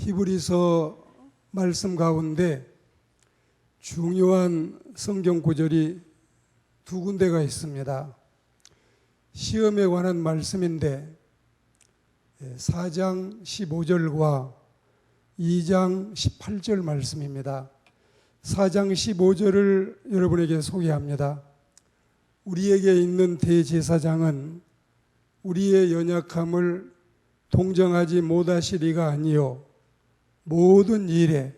히브리서 말씀 가운데 중요한 성경 구절이 두 군데가 있습니다. 시험에 관한 말씀인데 4장 15절과 2장 18절 말씀입니다. 4장 15절을 여러분에게 소개합니다. 우리에게 있는 대제사장은 우리의 연약함을 동정하지 못하시리가 아니요 모든 일에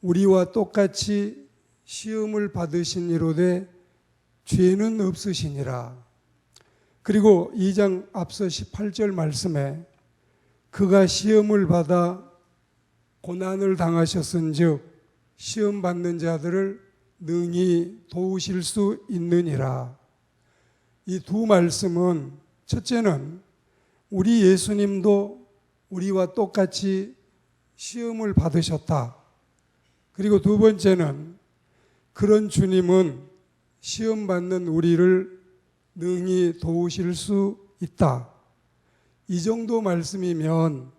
우리와 똑같이 시험을 받으신 이로되 죄는 없으시니라. 그리고 2장 앞서 18절 말씀에 그가 시험을 받아 고난을 당하셨은즉 시험 받는 자들을 능히 도우실 수 있느니라. 이 두 말씀은 첫째는 우리 예수님도 우리와 똑같이 시험을 받으셨다. 그리고 두 번째는 그런 주님은 시험 받는 우리를 능히 도우실 수 있다. 이 정도 말씀이면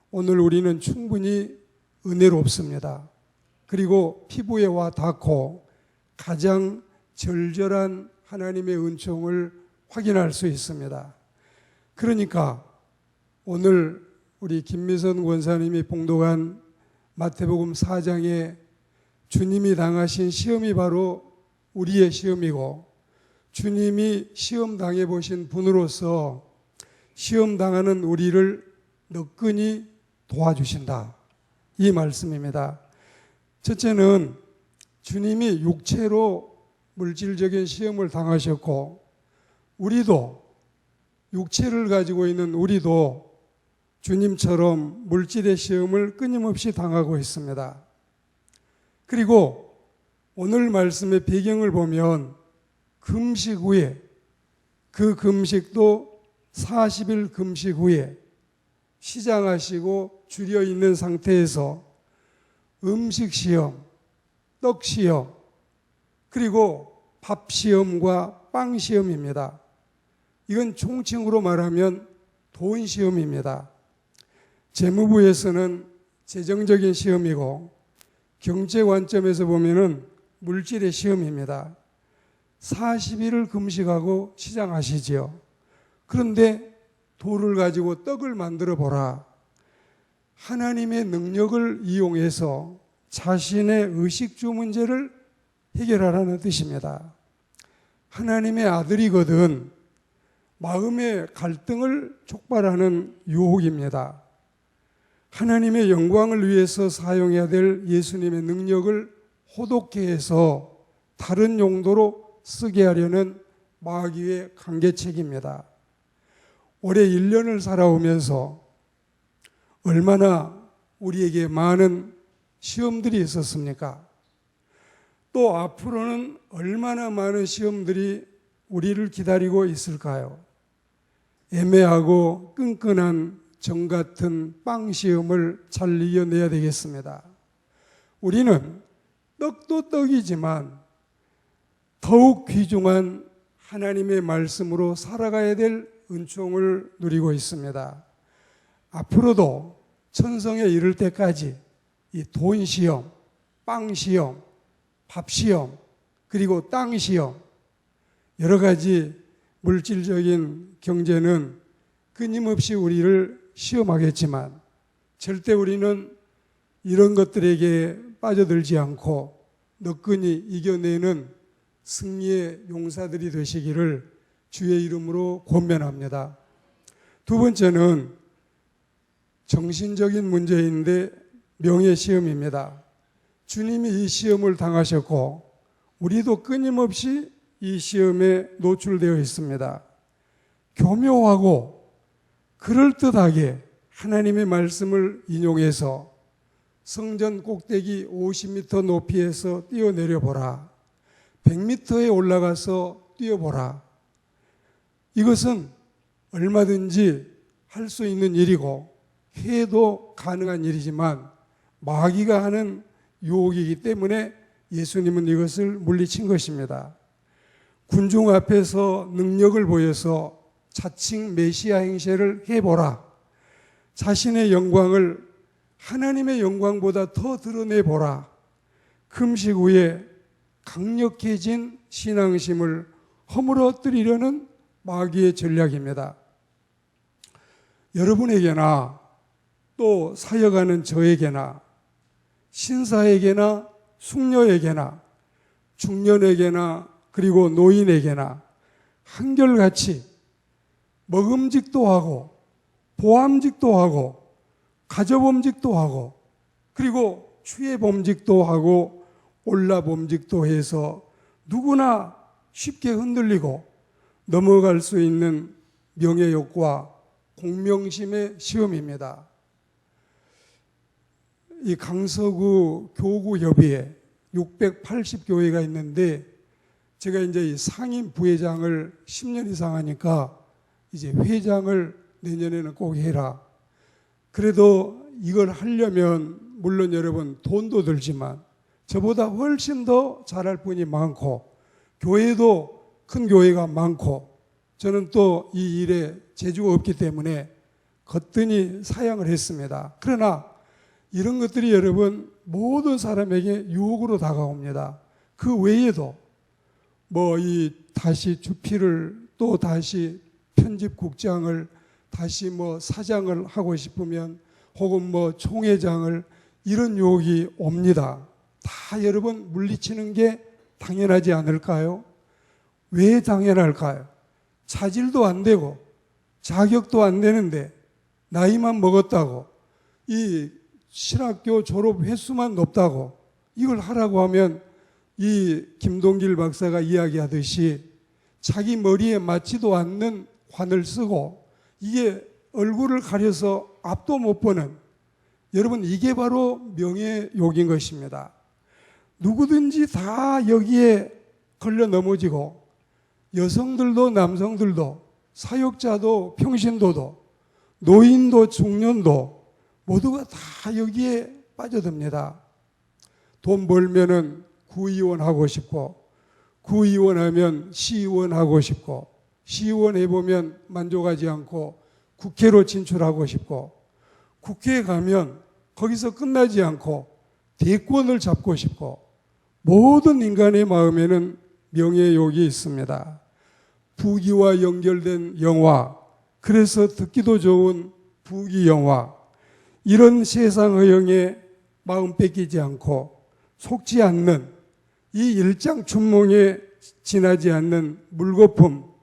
오늘 우리는 충분히 은혜롭습니다. 그리고 피부에 와 닿고 가장 절절한 하나님의 은총을 확인할 수 있습니다. 그러니까 오늘 우리 김미선 권사님이 봉독한 마태복음 4장에 주님이 당하신 시험이 바로 우리의 시험이고 주님이 시험 당해보신 분으로서 시험 당하는 우리를 너끈히 도와주신다. 이 말씀입니다. 첫째는 주님이 육체로 물질적인 시험을 당하셨고 우리도 육체를 가지고 있는 우리도 주님처럼 물질의 시험을 끊임없이 당하고 있습니다. 그리고 오늘 말씀의 배경을 보면 금식 후에 그 금식도 40일 금식 후에 시장하시고 줄여 있는 상태에서 음식 시험, 떡 시험, 그리고 밥 시험과 빵 시험입니다. 이건 총칭으로 말하면 돈 시험입니다. 재무부에서는 재정적인 시험이고 경제 관점에서 보면은 물질의 시험입니다. 40일을 금식하고 시장하시지요. 그런데 돌을 가지고 떡을 만들어 보라. 하나님의 능력을 이용해서 자신의 의식주 문제를 해결하라는 뜻입니다. 하나님의 아들이거든 마음의 갈등을 촉발하는 유혹입니다. 하나님의 영광을 위해서 사용해야 될 예수님의 능력을 호독케 해서 다른 용도로 쓰게 하려는 마귀의 강개책입니다. 올해 1년을 살아오면서 얼마나 우리에게 많은 시험들이 있었습니까? 또 앞으로는 얼마나 많은 시험들이 우리를 기다리고 있을까요? 애매하고 끈끈한 정 같은 빵 시험을 잘 이겨내야 되겠습니다. 우리는 떡도 떡이지만 더욱 귀중한 하나님의 말씀으로 살아가야 될 은총을 누리고 있습니다. 앞으로도 천성에 이를 때까지 이 돈 시험, 빵 시험, 밥 시험, 그리고 땅 시험, 여러 가지 물질적인 경제는 끊임없이 우리를 시험하겠지만 절대 우리는 이런 것들에게 빠져들지 않고 너끈히 이겨내는 승리의 용사들이 되시기를 주의 이름으로 권면합니다. 두 번째는 정신적인 문제인데 명예시험입니다. 주님이 이 시험을 당하셨고 우리도 끊임없이 이 시험에 노출되어 있습니다. 교묘하고 그럴듯하게 하나님의 말씀을 인용해서 성전 꼭대기 50m 높이에서 뛰어내려 보라. 100m에 올라가서 뛰어보라. 이것은 얼마든지 할 수 있는 일이고 해도 가능한 일이지만 마귀가 하는 유혹이기 때문에 예수님은 이것을 물리친 것입니다. 군중 앞에서 능력을 보여서 자칭 메시아 행세를 해보라. 자신의 영광을 하나님의 영광보다 더 드러내보라. 금식 후에 강력해진 신앙심을 허물어뜨리려는 마귀의 전략입니다. 여러분에게나 또 사역하는 저에게나 신사에게나 숙녀에게나 중년에게나 그리고 노인에게나 한결같이 먹음직도 하고 보암직도 하고 가저범직도 하고 그리고 추예범직도 하고 올라범직도 해서 누구나 쉽게 흔들리고 넘어갈 수 있는 명예욕과 공명심의 시험입니다. 이 강서구 교구협의회 680교회가 있는데 제가 이제 이 상임 부회장을 10년 이상 하니까 이제 회장을 내년에는 꼭 해라. 그래도 이걸 하려면 물론 여러분 돈도 들지만 저보다 훨씬 더 잘할 분이 많고 교회도 큰 교회가 많고 저는 또 이 일에 재주가 없기 때문에 거뜬히 사양을 했습니다. 그러나 이런 것들이 여러분 모든 사람에게 유혹으로 다가옵니다. 그 외에도 뭐 이 다시 주필을 또 다시 편집국장을 다시 뭐 사장을 하고 싶으면 혹은 뭐 총회장을 이런 유혹이 옵니다. 다 여러분 물리치는 게 당연하지 않을까요? 왜 당연할까요? 자질도 안 되고 자격도 안 되는데 나이만 먹었다고 이 신학교 졸업 횟수만 높다고 이걸 하라고 하면 이 김동길 박사가 이야기하듯이 자기 머리에 맞지도 않는 관을 쓰고 이게 얼굴을 가려서 앞도 못 보는 여러분 이게 바로 명예욕인 것입니다. 누구든지 다 여기에 걸려 넘어지고 여성들도 남성들도 사역자도 평신도도 노인도 중년도 모두가 다 여기에 빠져듭니다. 돈 벌면은 구의원 하고 싶고 구의원 하면 시의원 하고 싶고 시의원 해보면 만족하지 않고 국회로 진출하고 싶고 국회에 가면 거기서 끝나지 않고 대권을 잡고 싶고 모든 인간의 마음에는 명예욕이 있습니다. 부귀와 연결된 영화, 그래서 듣기도 좋은 부귀영화, 이런 세상 허영에 마음 뺏기지 않고 속지 않는 이 일장춘몽에 지나지 않는 물거품,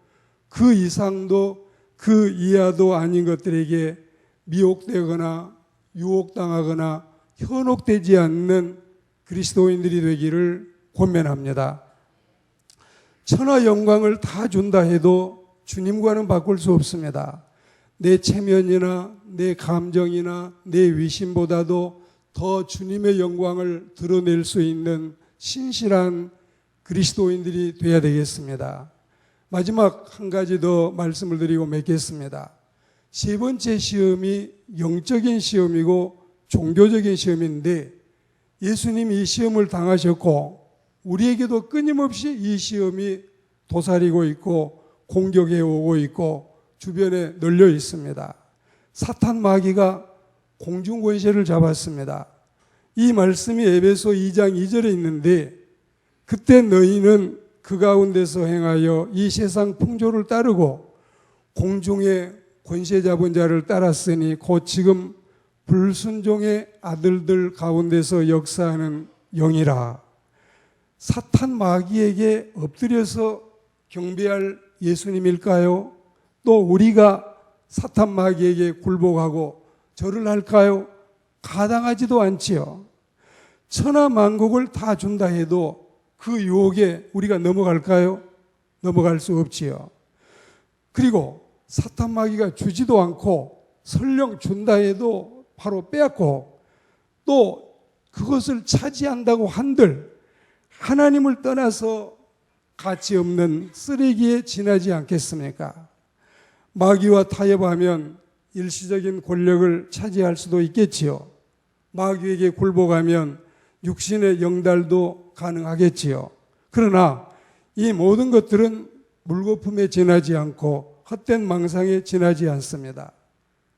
그 이상도 그 이하도 아닌 것들에게 미혹되거나 유혹당하거나 현혹되지 않는 그리스도인들이 되기를 권면합니다. 천하 영광을 다 준다 해도 주님과는 바꿀 수 없습니다. 내 체면이나 내 감정이나 내 위심보다도 더 주님의 영광을 드러낼 수 있는 신실한 그리스도인들이 되어야 되겠습니다. 마지막 한 가지 더 말씀을 드리고 맺겠습니다. 세 번째 시험이 영적인 시험이고 종교적인 시험인데 예수님이 이 시험을 당하셨고 우리에게도 끊임없이 이 시험이 도사리고 있고 공격해 오고 있고 주변에 널려 있습니다. 사탄 마귀가 공중 권세를 잡았습니다. 이 말씀이 에베소 2장 2절에 있는데 그때 너희는 그 가운데서 행하여 이 세상 풍조를 따르고 공중의 권세 잡은 자를 따랐으니 곧 지금 불순종의 아들들 가운데서 역사하는 영이라. 사탄 마귀에게 엎드려서 경배할 예수님일까요? 또 우리가 사탄 마귀에게 굴복하고 절을 할까요? 가당하지도 않지요. 천하 만국을 다 준다 해도 그 유혹에 우리가 넘어갈까요? 넘어갈 수 없지요. 그리고 사탄 마귀가 주지도 않고 설령 준다 해도 바로 빼앗고 또 그것을 차지한다고 한들 하나님을 떠나서 가치 없는 쓰레기에 지나지 않겠습니까? 마귀와 타협하면 일시적인 권력을 차지할 수도 있겠지요. 마귀에게 굴복하면 육신의 영달도 가능하겠지요. 그러나 이 모든 것들은 물거품에 지나지 않고 헛된 망상에 지나지 않습니다.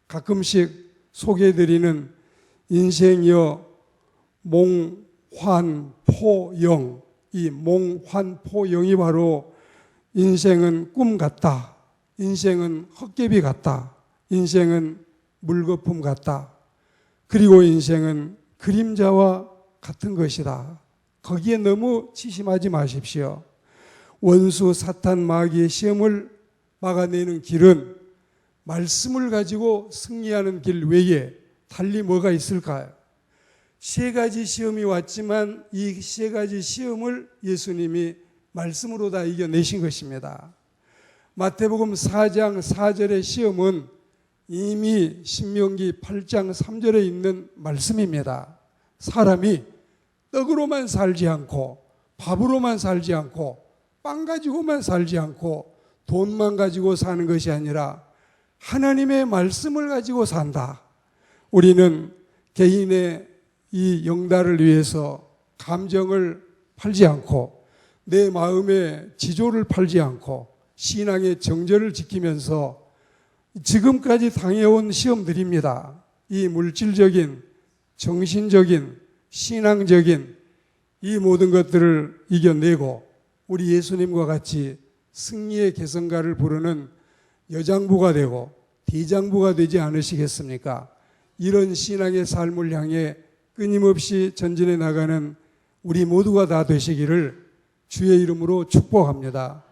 가끔씩 소개해드리는 인생여 몽환포영, 이 몽환포영이 바로 인생은 꿈 같다, 인생은 헛개비 같다, 인생은 물거품 같다, 그리고 인생은 그림자와 같은 것이다. 거기에 너무 치심하지 마십시오. 원수 사탄 마귀의 시험을 막아내는 길은 말씀을 가지고 승리하는 길 외에 달리 뭐가 있을까요? 세 가지 시험이 왔지만 이 세 가지 시험을 예수님이 말씀으로 다 이겨내신 것입니다. 마태복음 4장 4절의 시험은 이미 신명기 8장 3절에 있는 말씀입니다. 사람이 떡으로만 살지 않고 밥으로만 살지 않고 빵 가지고만 살지 않고 돈만 가지고 사는 것이 아니라 하나님의 말씀을 가지고 산다. 우리는 개인의 이 영달을 위해서 감정을 팔지 않고 내 마음의 지조를 팔지 않고 신앙의 정절을 지키면서 지금까지 당해온 시험들입니다. 이 물질적인, 정신적인, 신앙적인 이 모든 것들을 이겨내고 우리 예수님과 같이 승리의 개성가를 부르는 여장부가 되고 대장부가 되지 않으시겠습니까? 이런 신앙의 삶을 향해 끊임없이 전진해 나가는 우리 모두가 다 되시기를 주의 이름으로 축복합니다.